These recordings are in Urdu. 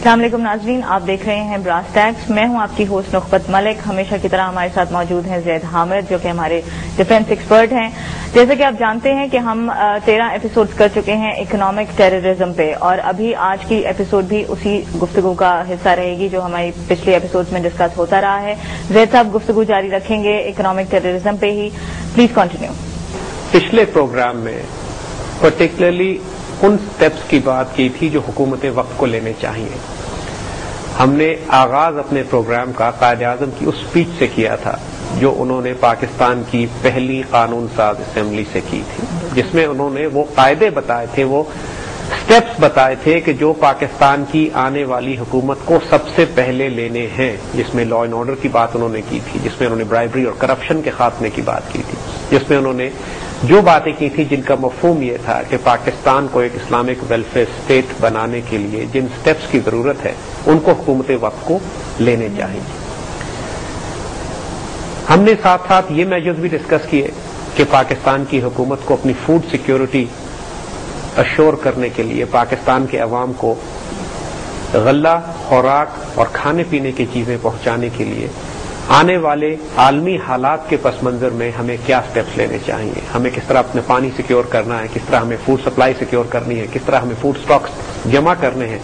السلام علیکم ناظرین، آپ دیکھ رہے ہیں براس ٹیکس. میں ہوں آپ کی ہوسٹ نخبت ملک. ہمیشہ کی طرح ہمارے ساتھ موجود ہیں زید حامد جو کہ ہمارے ڈیفنس ایکسپرٹ ہیں. جیسے کہ آپ جانتے ہیں کہ ہم 13 ایپیسوڈز کر چکے ہیں اکنامک ٹیررزم پہ، اور ابھی آج کی ایپیسوڈ بھی اسی گفتگو کا حصہ رہے گی جو ہماری پچھلی ایپیسوڈز میں ڈسکس ہوتا رہا ہے. زید صاحب گفتگو جاری رکھیں گے اکنامک ٹیررزم پہ ہی. Please continue. پچھلے پروگرام میں پرٹیکولرلی ان سٹیپس کی بات کی تھی جو حکومت وقت کو لینے چاہیے. ہم نے آغاز اپنے پروگرام کا قائد اعظم کی اس اسپیچ سے کیا تھا جو انہوں نے پاکستان کی پہلی قانون ساز اسمبلی سے کی تھی، جس میں انہوں نے وہ قاعدے بتائے تھے، وہ سٹیپس بتائے تھے کہ جو پاکستان کی آنے والی حکومت کو سب سے پہلے لینے ہیں، جس میں لا اینڈ آرڈر کی بات انہوں نے کی تھی، جس میں انہوں نے برائبری اور کرپشن کے خاتمے کی بات کی تھی، جس میں انہوں نے جو باتیں کی تھی جن کا مفہوم یہ تھا کہ پاکستان کو ایک اسلامک ویلفیئر اسٹیٹ بنانے کے لیے جن سٹیپس کی ضرورت ہے ان کو حکومت وقت کو لینے چاہیے. ہم نے ساتھ ساتھ یہ میجرز بھی ڈسکس کیے کہ پاکستان کی حکومت کو اپنی فوڈ سیکیورٹی اشور کرنے کے لیے پاکستان کے عوام کو غلہ، خوراک اور کھانے پینے کی چیزیں پہنچانے کے لیے آنے والے عالمی حالات کے پس منظر میں ہمیں کیا سٹیپس لینے چاہیے، ہمیں کس طرح اپنے پانی سیکیور کرنا ہے، کس طرح ہمیں فوڈ سپلائی سیکیور کرنی ہے، کس طرح ہمیں فوڈ سٹاکس جمع کرنے ہیں،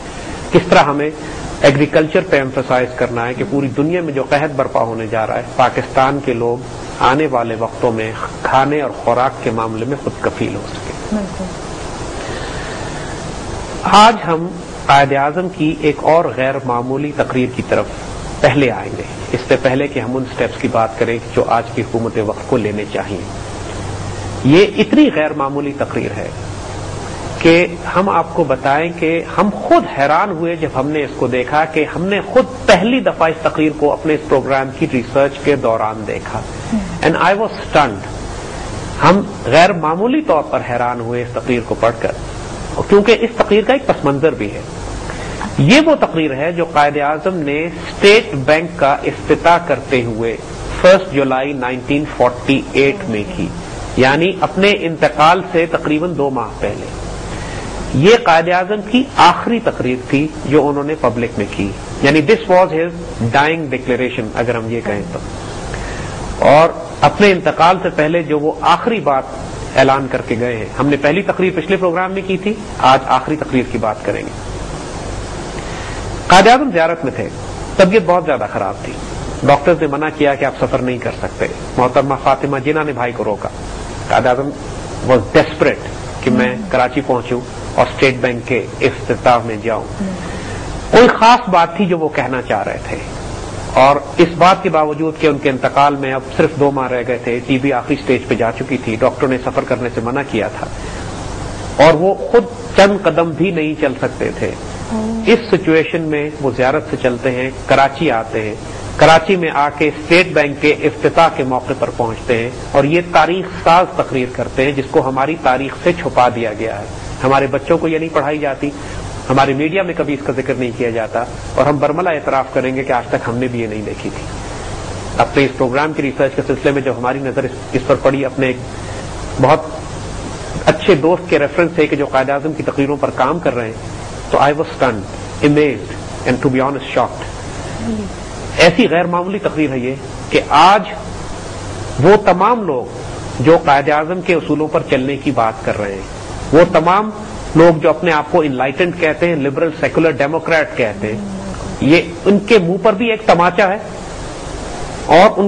کس طرح ہمیں ایگریکلچر پہ ایمفسائز کرنا ہے کہ پوری دنیا میں جو قحط برپا ہونے جا رہا ہے پاکستان کے لوگ آنے والے وقتوں میں کھانے اور خوراک کے معاملے میں خود کفیل ہو سکیں. آج ہم قائد اعظم کی ایک اور غیر معمولی تقریر کی طرف پہلے آئیں گے، اس سے پہلے کہ ہم ان سٹیپس کی بات کریں جو آج کی حکومت وقت کو لینے چاہیے. یہ اتنی غیر معمولی تقریر ہے کہ ہم آپ کو بتائیں کہ ہم خود حیران ہوئے جب ہم نے اس کو دیکھا کہ ہم نے خود پہلی دفعہ اس تقریر کو اپنے اس پروگرام کی ریسرچ کے دوران دیکھا. And I was stunned. ہم غیر معمولی طور پر حیران ہوئے اس تقریر کو پڑھ کر، کیونکہ اس تقریر کا ایک پس منظر بھی ہے. یہ وہ تقریر ہے جو قائد اعظم نے اسٹیٹ بینک کا افتتاح کرتے ہوئے 1 جولائی 1948 میں کی، یعنی اپنے انتقال سے تقریباً 2 ماہ پہلے. یہ قائد اعظم کی آخری تقریر تھی جو انہوں نے پبلک میں کی، یعنی this was his dying declaration اگر ہم یہ کہیں تو. اور اپنے انتقال سے پہلے جو وہ آخری بات اعلان کر کے گئے ہیں. ہم نے پہلی تقریر پچھلے پروگرام میں کی تھی، آج آخری تقریر کی بات کریں گے. قائد اعظم زیارت میں تھے، طبیعت بہت زیادہ خراب تھی، ڈاکٹرز نے منع کیا کہ آپ سفر نہیں کر سکتے. محترمہ فاطمہ جناح نے بھائی کو روکا. قائد اعظم واز ڈیسپریٹ کہ میں کراچی پہنچوں اور اسٹیٹ بینک کے افتتاح میں جاؤں. کوئی خاص بات تھی جو وہ کہنا چاہ رہے تھے، اور اس بات کے باوجود کہ ان کے انتقال میں اب صرف 2 ماہ رہ گئے تھے، ٹی بی آخری سٹیج پہ جا چکی تھی، ڈاکٹروں نے سفر کرنے سے منع کیا تھا اور وہ خود چند قدم بھی نہیں چل سکتے تھے. اس سچویشن میں وہ زیارت سے چلتے ہیں، کراچی آتے ہیں، کراچی میں آ کے اسٹیٹ بینک کے افتتاح کے موقع پر پہنچتے ہیں اور یہ تاریخ ساز تقریر کرتے ہیں جس کو ہماری تاریخ سے چھپا دیا گیا ہے. ہمارے بچوں کو یہ نہیں پڑھائی جاتی، ہمارے میڈیا میں کبھی اس کا ذکر نہیں کیا جاتا، اور ہم برملا اعتراف کریں گے کہ آج تک ہم نے بھی یہ نہیں دیکھی تھی. اپنے اس پروگرام کی ریسرچ کے سلسلے میں جب ہماری نظر اس پر پڑی، اپنے ایک بہت اچھے دوست کے ریفرنس سے کہ جو قائد اعظم کی تقریروں پر کام کر رہے ہیں، تو I was stunned, amazed and to be honest shocked. ایسی غیر معمولی تقریر ہے یہ کہ آج وہ تمام لوگ جو قائد اعظم کے اصولوں پر چلنے کی بات کر رہے ہیں، وہ تمام لوگ جو اپنے آپ کو انلائٹنڈ کہتے ہیں، لبرل سیکولر ڈیموکریٹ کہتے ہیں، یہ ان کے منہ پر بھی ایک تماچا ہے، اور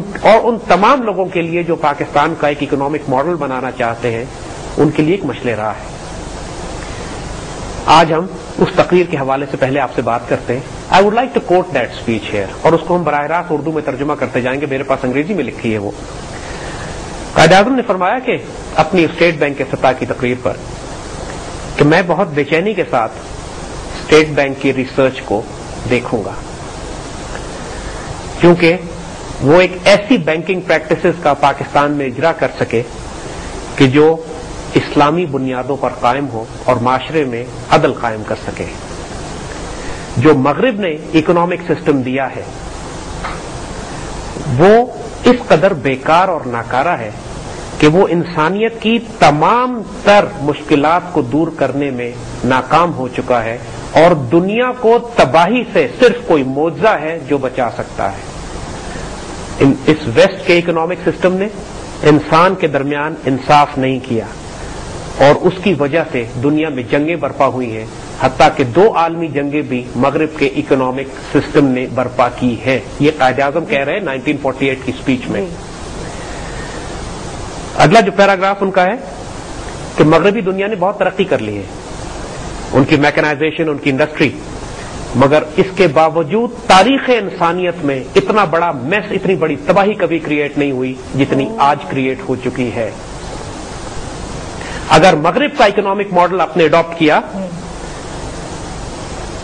ان تمام لوگوں کے لیے جو پاکستان کا ایک اکنامک ماڈل بنانا چاہتے ہیں ان کے لیے ایک مشعل راہ ہے. آج ہم اس تقریر کے حوالے سے پہلے آپ سے بات کرتے ہیں. I would like to quote that speech here, اور اس کو ہم براہ راست اردو میں ترجمہ کرتے جائیں گے. میرے پاس انگریزی میں لکھی ہے. وہ قائد اعظم نے فرمایا کہ اپنی اسٹیٹ بینک کے افتتاح کی تقریر پر کہ میں بہت بے چینی کے ساتھ اسٹیٹ بینک کی ریسرچ کو دیکھوں گا، کیونکہ وہ ایک ایسی بینکنگ پریکٹسز کا پاکستان میں اجرا کر سکے کہ جو اسلامی بنیادوں پر قائم ہو اور معاشرے میں عدل قائم کر سکے. جو مغرب نے اکنامک سسٹم دیا ہے وہ اس قدر بیکار اور ناکارہ ہے کہ وہ انسانیت کی تمام تر مشکلات کو دور کرنے میں ناکام ہو چکا ہے اور دنیا کو تباہی سے صرف کوئی معجزہ ہے جو بچا سکتا ہے۔ اس ویسٹ کے اکنامک سسٹم نے انسان کے درمیان انصاف نہیں کیا اور اس کی وجہ سے دنیا میں جنگیں برپا ہوئی ہیں، حتیٰ کہ 2 عالمی جنگیں بھی مغرب کے اکنامک سسٹم نے برپا کی ہے۔ یہ قائد اعظم کہہ رہے ہیں 1948 کی اسپیچ میں۔ اگلا جو پیراگراف ان کا ہے کہ مغربی دنیا نے بہت ترقی کر لی ہے، ان کی میکنائزیشن، ان کی انڈسٹری، مگر اس کے باوجود تاریخ انسانیت میں اتنا بڑا میس، اتنی بڑی تباہی کبھی کریٹ نہیں ہوئی جتنی آج کریٹ ہو چکی ہے۔ اگر مغرب کا اکنامک ماڈل آپ نے اڈاپٹ کیا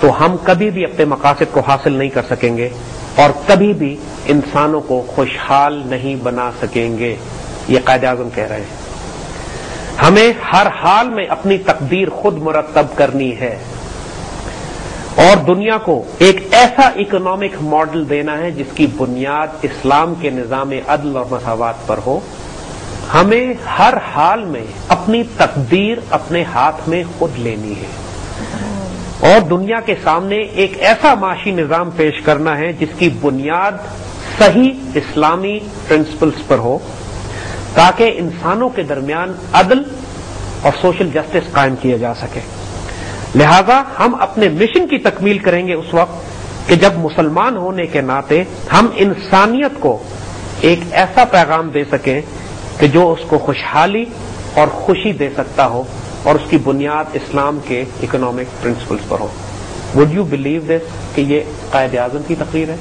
تو ہم کبھی بھی اپنے مقاصد کو حاصل نہیں کر سکیں گے اور کبھی بھی انسانوں کو خوشحال نہیں بنا سکیں گے۔ یہ قائد اعظم کہہ رہے ہیں۔ ہمیں ہر حال میں اپنی تقدیر خود مرتب کرنی ہے اور دنیا کو ایک ایسا اکنامک ماڈل دینا ہے جس کی بنیاد اسلام کے نظام عدل اور مساوات پر ہو۔ ہمیں ہر حال میں اپنی تقدیر اپنے ہاتھ میں خود لینی ہے اور دنیا کے سامنے ایک ایسا معاشی نظام پیش کرنا ہے جس کی بنیاد صحیح اسلامی پرنسپلز پر ہو تاکہ انسانوں کے درمیان عدل اور سوشل جسٹس قائم کیا جا سکے۔ لہذا ہم اپنے مشن کی تکمیل کریں گے اس وقت کہ جب مسلمان ہونے کے ناطے ہم انسانیت کو ایک ایسا پیغام دے سکیں کہ جو اس کو خوشحالی اور خوشی دے سکتا ہو اور اس کی بنیاد اسلام کے economic principles per who. Would you believe this کہ یہ قائد اعظم کی تقریر ہے؟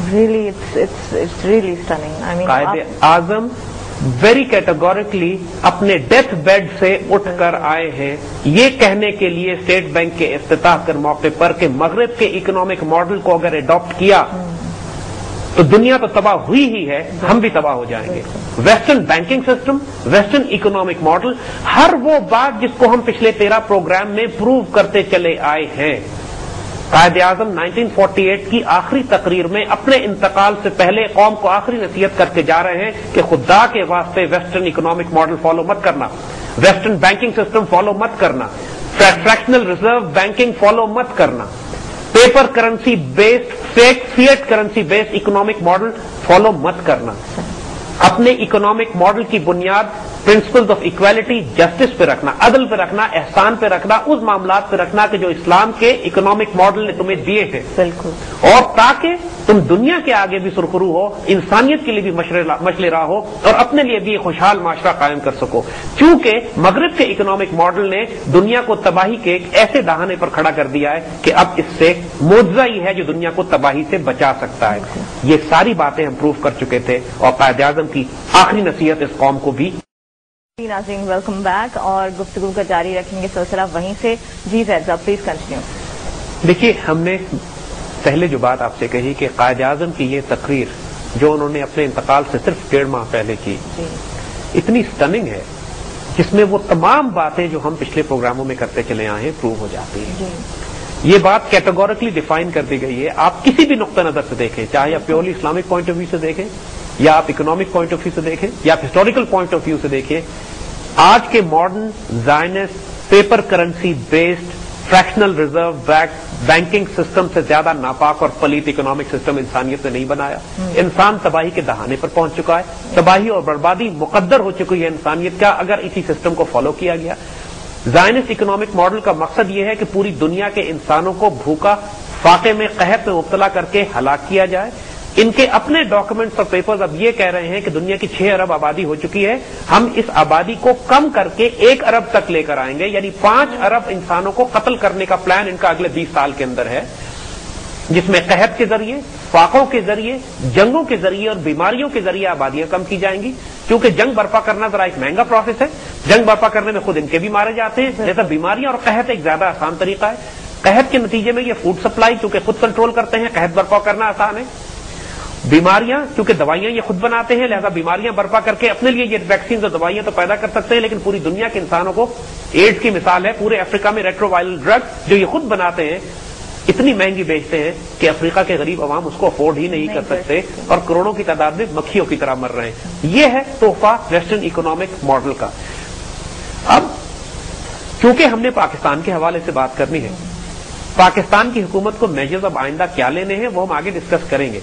Really, it's really stunning. I mean, Quaid Azam very categorically اپنے ڈیتھ بیڈ سے اٹھ کر آئے ہیں یہ کہنے کے لیے اسٹیٹ بینک کے افتتاح کے موقع پر کہ مغرب کے اکنامک ماڈل کو اگر اڈاپٹ کیا تو دنیا تو تباہ ہوئی ہی ہے، ہم بھی تباہ ہو جائیں گے۔ Western banking system, western economic model, ہر وہ بات جس کو ہم پچھلے 13 پروگرام میں پروو کرتے چلے آئے ہیں۔ قائد اعظم 1948 کی آخری تقریر میں اپنے انتقال سے پہلے قوم کو آخری نصیحت کر کے جا رہے ہیں کہ خدا کے واسطے ویسٹرن اکنامک ماڈل فالو مت کرنا، ویسٹرن بینکنگ سسٹم فالو مت کرنا، فریکشنل ریزرو بینکنگ فالو مت کرنا، paper currency based fiat currency based economic model follow مت کرنا۔ اپنے اکنامک ماڈل کی بنیاد پرنسپلز آف اکویلٹی، جسٹس پہ رکھنا، عدل پہ رکھنا، احسان پہ رکھنا، اس معاملات پہ رکھنا کہ جو اسلام کے اکنامک ماڈل نے تمہیں دیے ہیں، بالکل، اور تاکہ تم دنیا کے آگے بھی سرخرو ہو، انسانیت کے لیے بھی مشعل راہ ہو اور اپنے لیے بھی ایک خوشحال معاشرہ قائم کر سکو۔ چونکہ مغرب کے اکنامک ماڈل نے دنیا کو تباہی کے ایک ایسے دہانے پر کھڑا کر دیا ہے کہ اب اس سے معجزہ ہی ہے جو دنیا کو تباہی سے بچا سکتا ہے۔ یہ ساری باتیں ہم پروف کر چکے تھے اور قائد اعظم کی آخری نصیحت اس قوم کو بھی۔ ناظرین ویلکم بیک، اور گفتگو کا جاری رکھیں گے سلسلہ وہیں سے۔ جی زید صاحب پلیز کنٹینیو۔ دیکھیے، ہم نے پہلے جو بات آپ سے کہی کہ قائد اعظم کی یہ تقریر جو انہوں نے اپنے انتقال سے صرف 1.5 ماہ پہلے کی، اتنی سٹننگ ہے جس میں وہ تمام باتیں جو ہم پچھلے پروگراموں میں کرتے چلے آئے ہیں پروو ہو جاتی ہیں۔ یہ بات کیٹیگوریکلی ڈیفائن کر دی گئی ہے۔ آپ کسی بھی نقطہ نظر سے دیکھیں، چاہے آپ purely Islamic point of view سے دیکھیں یا آپ اکنامک پوائنٹ آف ویو سے دیکھیں یا آپ ہسٹوریکل پوائنٹ آف ویو سے دیکھیں، آج کے modern زائنسٹ paper currency based fractional reserve banking system سے زیادہ ناپاک اور پلیت اکنامک سسٹم انسانیت نے نہیں بنایا۔ انسان تباہی کے دہانے پر پہنچ چکا ہے، تباہی اور بربادی مقدر ہو چکی ہے انسانیت کا اگر اسی سسٹم کو فالو کیا گیا۔ زائنسٹ اکنامک ماڈل کا مقصد یہ ہے کہ پوری دنیا کے انسانوں کو بھوکا، فاقے میں، قحط میں مبتلا کر کے ہلاک کیا جائے۔ ان کے اپنے ڈاکومنٹس اور پیپرز اب یہ کہہ رہے ہیں کہ دنیا کی 6 ارب آبادی ہو چکی ہے، ہم اس آبادی کو کم کر کے 1 ارب تک لے کر آئیں گے، یعنی 5 ارب انسانوں کو قتل کرنے کا پلان ان کا اگلے 20 سال کے اندر ہے، جس میں قحط کے ذریعے، فاقوں کے ذریعے، جنگوں کے ذریعے اور بیماریوں کے ذریعے آبادیاں کم کی جائیں گی۔ کیونکہ جنگ برپا کرنا ذرا ایک مہنگا پروسیس ہے، جنگ برپا کرنے میں خود ان کے بھی مارے جاتے ہیں، جیسا بیماریاں اور قحط ایک زیادہ آسان طریقہ ہے۔ قحط کے نتیجے میں یہ فوڈ سپلائی کیونکہ خود کنٹرول کرتے ہیں، قحط برپا کرنا آسان ہے۔ بیماریاں کیونکہ دوائیاں یہ خود بناتے ہیں، لہذا بیماریاں برپا کر کے اپنے لیے یہ ویکسین اور دوائیاں تو پیدا کر سکتے ہیں، لیکن پوری دنیا کے انسانوں کو ایڈز کی مثال ہے، پورے افریقہ میں ریٹرو وائرل ڈرگ جو یہ خود بناتے ہیں اتنی مہنگی بیچتے ہیں کہ افریقہ کے غریب عوام اس کو افورڈ ہی نہیں کر سکتے اور کروڑوں کی تعداد میں مکھیوں کی طرح مر رہے ہیں. یہ ہے تحفہ ویسٹرن اکنامک ماڈل کا. اب چونکہ ہم نے پاکستان کے حوالے سے بات کرنی ہے، پاکستان کی حکومت کو میجرز اب آئندہ کیا لینے ہیں وہ ہم آگے ڈسکس کریں گے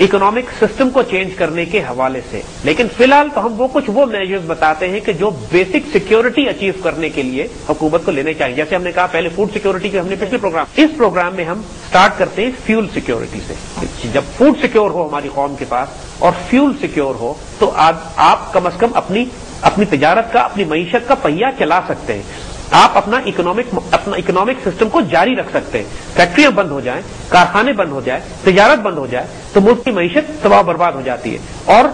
اکنامک سسٹم کو چینج کرنے کے حوالے سے. لیکن فی الحال تو ہم وہ میجرز بتاتے ہیں کہ جو بیسک سیکیورٹی اچیو کرنے کے لیے حکومت کو لینے چاہیے. جیسے ہم نے کہا پہلے فوڈ سیکیورٹی کے ہم نے پچھلے اس پروگرام میں ہم سٹارٹ کرتے ہیں فیول سیکیورٹی سے. جب فوڈ سیکیور ہو ہماری قوم کے پاس اور فیول سیکیور ہو تو آپ کم از کم اپنی تجارت کا، اپنی معیشت کا پہیہ چلا سکتے ہیں. آپ اپنا اکنامک سسٹم کو جاری رکھ سکتے ہیں. فیکٹریاں بند ہو جائیں، کارخانے بند ہو جائے، تجارت بند ہو جائے تو ملک کی معیشت تباہ برباد ہو جاتی ہے. اور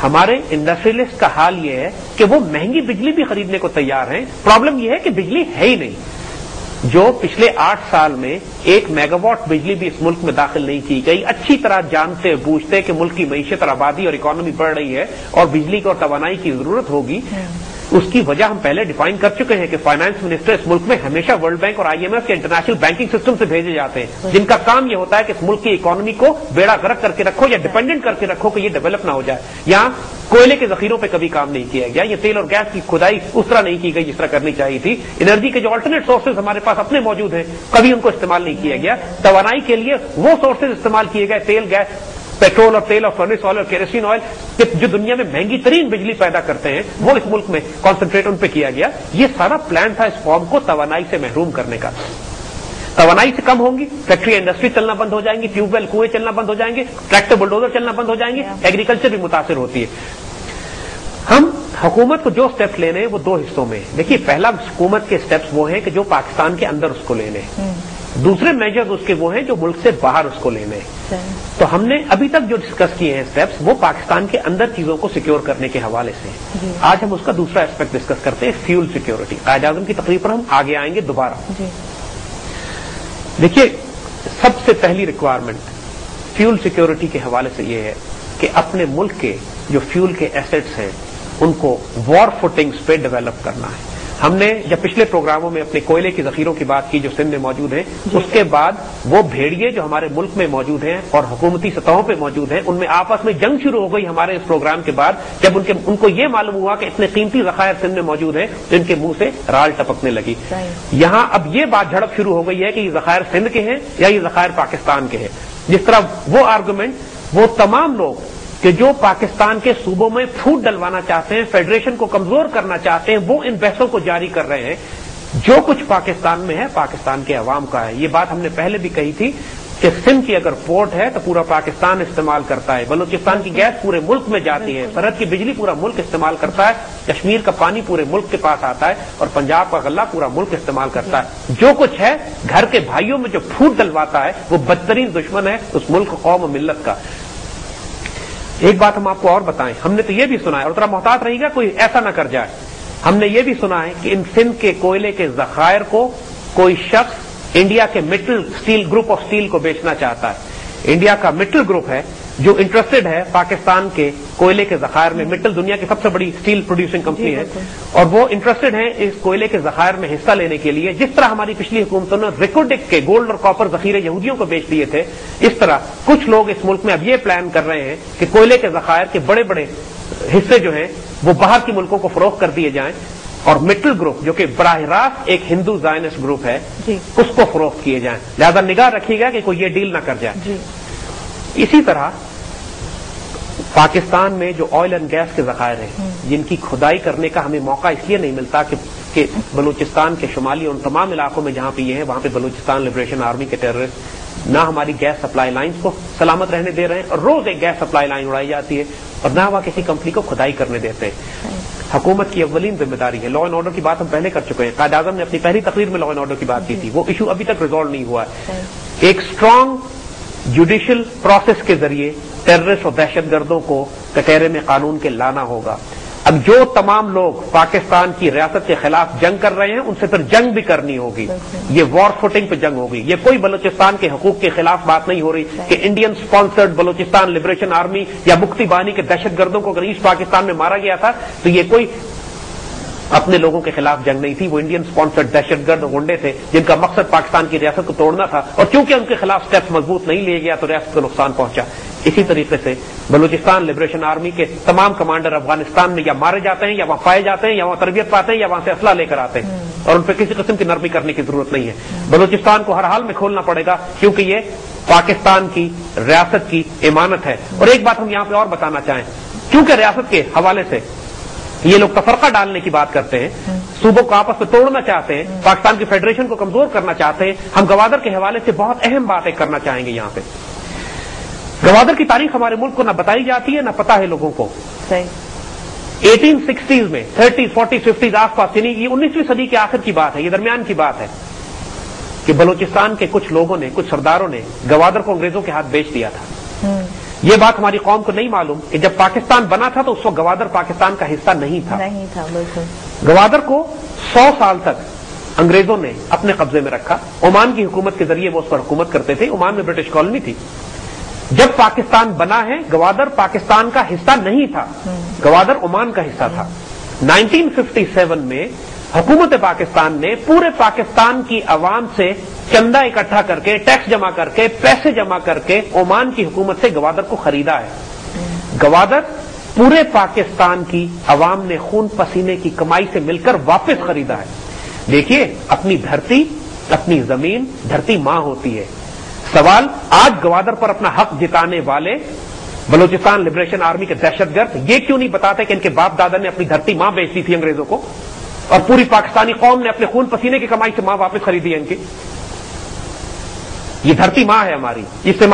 ہمارے انڈسٹریلسٹ کا حال یہ ہے کہ وہ مہنگی بجلی بھی خریدنے کو تیار ہیں. پرابلم یہ ہے کہ بجلی ہے ہی نہیں. جو پچھلے 8 سال میں 1 میگا واٹ بجلی بھی اس ملک میں داخل نہیں کی گئی. اچھی طرح جانتے بوجھتے کہ ملک کی معیشت اور آبادی اور اکانومی بڑھ رہی ہے اور بجلی کو اور توانائی کی ضرورت ہوگی. اس کی وجہ ہم پہلے ڈیفائن کر چکے ہیں کہ فائنانس منسٹر اس ملک میں ہمیشہ ورلڈ بینک اور IMF کے انٹرنیشنل بینکنگ سسٹم سے بھیجے جاتے ہیں، جن کا کام یہ ہوتا ہے کہ اس ملک کی اکانومی کو بیڑا غرق کر کے رکھو یا ڈیپینڈنٹ کر کے رکھو کہ یہ ڈیولپ نہ ہو جائے. یہاں کوئلے کے ذخیروں پہ کبھی کام نہیں کیا گیا. یہ تیل اور گیس کی کھدائی اس طرح نہیں کی گئی جس طرح کرنی چاہیے تھی. انرجی کے جو آلٹرنیٹ سورسز ہمارے پاس اپنے موجود ہیں کبھی ان کو استعمال نہیں کیا گیا. توانائی کے لیے وہ سورسز استعمال کیے گئے، تیل، گیس، پیٹرول اور تیل اور فرنس آئل اور کیروسین آئل جو دنیا میں مہنگی ترین بجلی پیدا کرتے ہیں وہ اس ملک میں کانسنٹریٹ ان پہ کیا گیا. یہ سارا پلان تھا اس قوم کو توانائی سے محروم کرنے کا. توانائی سے کم ہوں گی، فیکٹری انڈسٹری چلنا بند ہو جائیں گی، ٹیوب ویل کنویں چلنا بند ہو جائیں گے، ٹریکٹر بلڈوزر چلنا بند ہو جائیں گے، ایگریکلچر بھی متاثر ہوتی ہے. ہم حکومت کو جو اسٹیپس لینے ہیں وہ 2 حصوں میں. دیکھیے پہلا حکومت کے اسٹیپس وہ ہیں کہ جو پاکستان کے اندر اس کو لینے ہیں. دوسرے میجرز اس کے وہ ہیں جو ملک سے باہر اس کو لینے ہیں. تو ہم نے ابھی تک جو ڈسکس کیے ہیں اسٹیپس وہ پاکستان کے اندر چیزوں کو سیکیور کرنے کے حوالے سے. آج ہم اس کا دوسرا اسپیکٹ ڈسکس کرتے ہیں، فیول سیکیورٹی. قائد اعظم کی تقریر پر ہم آگے آئیں گے دوبارہ. دیکھیے سب سے پہلی ریکوائرمنٹ فیول سیکیورٹی کے حوالے سے یہ ہے کہ اپنے ملک کے جو فیول کے ایسٹس ہیں ان کو وار فوٹنگز پہ ڈیولپ کرنا ہے. ہم نے جب پچھلے پروگراموں میں اپنے کوئلے کی ذخیروں کی بات کی جو سندھ میں موجود ہیں، اس کے بعد وہ بھیڑیے جو ہمارے ملک میں موجود ہیں اور حکومتی سطحوں پہ موجود ہیں ان میں آپس میں جنگ شروع ہو گئی ہمارے اس پروگرام کے بعد. جب ان کو یہ معلوم ہوا کہ اتنے قیمتی ذخائر سندھ میں موجود ہیں تو ان کے منہ سے رال ٹپکنے لگی. یہاں اب یہ بات جھڑپ شروع ہو گئی ہے کہ یہ ذخائر سندھ کے ہیں یا یہ ذخائر پاکستان کے ہیں. جس طرح وہ آرگومنٹ وہ تمام لوگ کہ جو پاکستان کے صوبوں میں پھوٹ ڈلوانا چاہتے ہیں، فیڈریشن کو کمزور کرنا چاہتے ہیں، وہ ان بحثوں کو جاری کر رہے ہیں. جو کچھ پاکستان میں ہے پاکستان کے عوام کا ہے. یہ بات ہم نے پہلے بھی کہی تھی کہ سندھ کی اگر پورٹ ہے تو پورا پاکستان استعمال کرتا ہے، بلوچستان کی گیس پورے ملک میں جاتی ہے، سرحد کی بجلی پورا ملک استعمال کرتا ہے، کشمیر کا پانی پورے ملک کے پاس آتا ہے اور پنجاب کا غلہ پورا ملک استعمال کرتا ہے. جو کچھ ہے گھر کے بھائیوں میں جو پھوٹ ڈلواتا ہے وہ بدترین دشمن ہے اس ملک، قوم و ملت کا. ایک بات ہم آپ کو اور بتائیں، ہم نے تو یہ بھی سنا ہے اور ذرا محتاط رہیے گا کوئی ایسا نہ کر جائے. ہم نے یہ بھی سنا ہے کہ ان سندھ کے کوئلے کے ذخائر کو کوئی شخص انڈیا کے Mittal steel group of steel کو بیچنا چاہتا ہے. انڈیا کا مٹل گروپ ہے جو انٹرسٹڈ ہے پاکستان کے کوئلے کے ذخائر میں. مٹل دنیا کی سب سے بڑی اسٹیل پروڈیوسنگ کمپنی ہے اور وہ انٹرسٹڈ ہیں اس کوئلے کے ذخائر میں حصہ لینے کے لیے. جس طرح ہماری پچھلی حکومتوں نے ریکوڈک کے گولڈ اور کاپر ذخیرے یہودیوں کو بیچ دیے تھے، اس طرح کچھ لوگ اس ملک میں اب یہ پلان کر رہے ہیں کہ کوئلے کے ذخائر کے بڑے بڑے حصے جو ہیں وہ باہر کی ملکوں کو فروخت کر دیے جائیں اور مٹل گروپ جو کہ براہ راست ایک ہندو زائنسٹ گروپ ہے اس کو فروخت کیے جائیں. لہذا نگاہ رکھیے گا کہ کوئی یہ ڈیل نہ کر جائے. اسی طرح پاکستان میں جو آئل اینڈ گیس کے ذخائر ہیں جن کی کھدائی کرنے کا ہمیں موقع اس لیے نہیں ملتا کہ بلوچستان کے شمالی ان تمام علاقوں میں جہاں پہ یہ ہیں وہاں پہ بلوچستان لبریشن آرمی کے ٹیررسٹ نہ ہماری گیس سپلائی لائنز کو سلامت رہنے دے رہے ہیں اور روز ایک گیس سپلائی لائن اڑائی جاتی ہے اور نہ وہاں کسی کمپنی کو کھدائی کرنے دیتے ہیں. حکومت کی اولین ذمہ داری ہے. لا اینڈ آرڈر کی بات ہم پہلے کر چکے ہیں. قائد اعظم نے اپنی پہلی تقریر میں لا اینڈ آرڈر کی بات کی تھی. وہ ایشو ابھی تک ریزالو نہیں ہوا ہے. ایک اسٹرانگ جوڈیشل پروسیس کے ذریعے ٹیررسٹ اور دہشت گردوں کو کٹہرے میں قانون کے لانا ہوگا. اب جو تمام لوگ پاکستان کی ریاست کے خلاف جنگ کر رہے ہیں ان سے پھر جنگ بھی کرنی ہوگی. یہ وار فوٹنگ پہ جنگ ہوگی. یہ کوئی بلوچستان کے حقوق کے خلاف بات نہیں ہو رہی کہ Indian sponsored Balochistan liberation army یا مکتی بانی کے دہشت گردوں کو اگر ایسٹ پاکستان میں مارا گیا تھا تو یہ کوئی اپنے لوگوں کے خلاف جنگ نہیں تھی، وہ انڈین اسپانسرڈ دہشت گرد گنڈے تھے جن کا مقصد پاکستان کی ریاست کو توڑنا تھا، اور کیونکہ ان کے خلاف سٹیپس مضبوط نہیں لیا گیا تو ریاست کو نقصان پہنچا۔ اسی طریقے سے بلوچستان لبریشن آرمی کے تمام کمانڈر افغانستان میں یا مارے جاتے ہیں یا وہاں پائے جاتے ہیں یا وہاں تربیت پاتے ہیں یا وہاں سے اسلحہ لے کر آتے ہیں، اور ان پہ کسی قسم کی نرمی کرنے کی ضرورت نہیں ہے۔ بلوچستان کو ہر حال میں کھولنا پڑے گا کیونکہ یہ پاکستان کی ریاست کی امانت ہے۔ اور ایک بات ہم یہاں پہ اور بتانا چاہیں، کیونکہ ریاست کے حوالے سے یہ لوگ تفرقہ ڈالنے کی بات کرتے ہیں، صوبوں کو آپس میں توڑنا چاہتے ہیں، پاکستان کی فیڈریشن کو کمزور کرنا چاہتے ہیں، ہم گوادر کے حوالے سے بہت اہم بات ایک کرنا چاہیں گے یہاں پہ۔ گوادر کی تاریخ ہمارے ملک کو نہ بتائی جاتی ہے نہ پتا ہے لوگوں کو۔ 1860 میں 30 40 50 آس پاس، یعنی یہ 19ویں صدی کے آخر کی بات ہے، یہ درمیان کی بات ہے کہ بلوچستان کے کچھ لوگوں نے، کچھ سرداروں نے گوادر کو انگریزوں کے ہاتھ بیچ دیا تھا۔ یہ بات ہماری قوم کو نہیں معلوم کہ جب پاکستان بنا تھا تو اس وقت گوادر پاکستان کا حصہ نہیں تھا۔ بالکل۔ گوادر کو 100 سال تک انگریزوں نے اپنے قبضے میں رکھا، عمان کی حکومت کے ذریعے وہ اس پر حکومت کرتے تھے، عمان میں برٹش کالونی تھی۔ جب پاکستان بنا ہے گوادر پاکستان کا حصہ نہیں تھا، گوادر عمان کا حصہ تھا۔ 1957 میں حکومت پاکستان نے پورے پاکستان کی عوام سے چندہ اکٹھا کر کے، ٹیکس جمع کر کے، پیسے جمع کر کے عمان کی حکومت سے گوادر کو خریدا ہے۔ گوادر پورے پاکستان کی عوام نے خون پسینے کی کمائی سے مل کر واپس خریدا ہے۔ دیکھیے، اپنی دھرتی، اپنی زمین، دھرتی ماں ہوتی ہے۔ سوال آج گوادر پر اپنا حق جتانے والے بلوچستان لبریشن آرمی کے دہشت گرد یہ کیوں نہیں بتاتے کہ ان کے باپ دادا نے اپنی دھرتی ماں بیچ دی تھی انگریزوں کو، اور پوری پاکستانی قوم نے اپنے خون پسینے کی کمائی سے ماں واپس خریدی ہے ان کی۔ یہ دھرتی ماں ہے ہماری، اس سے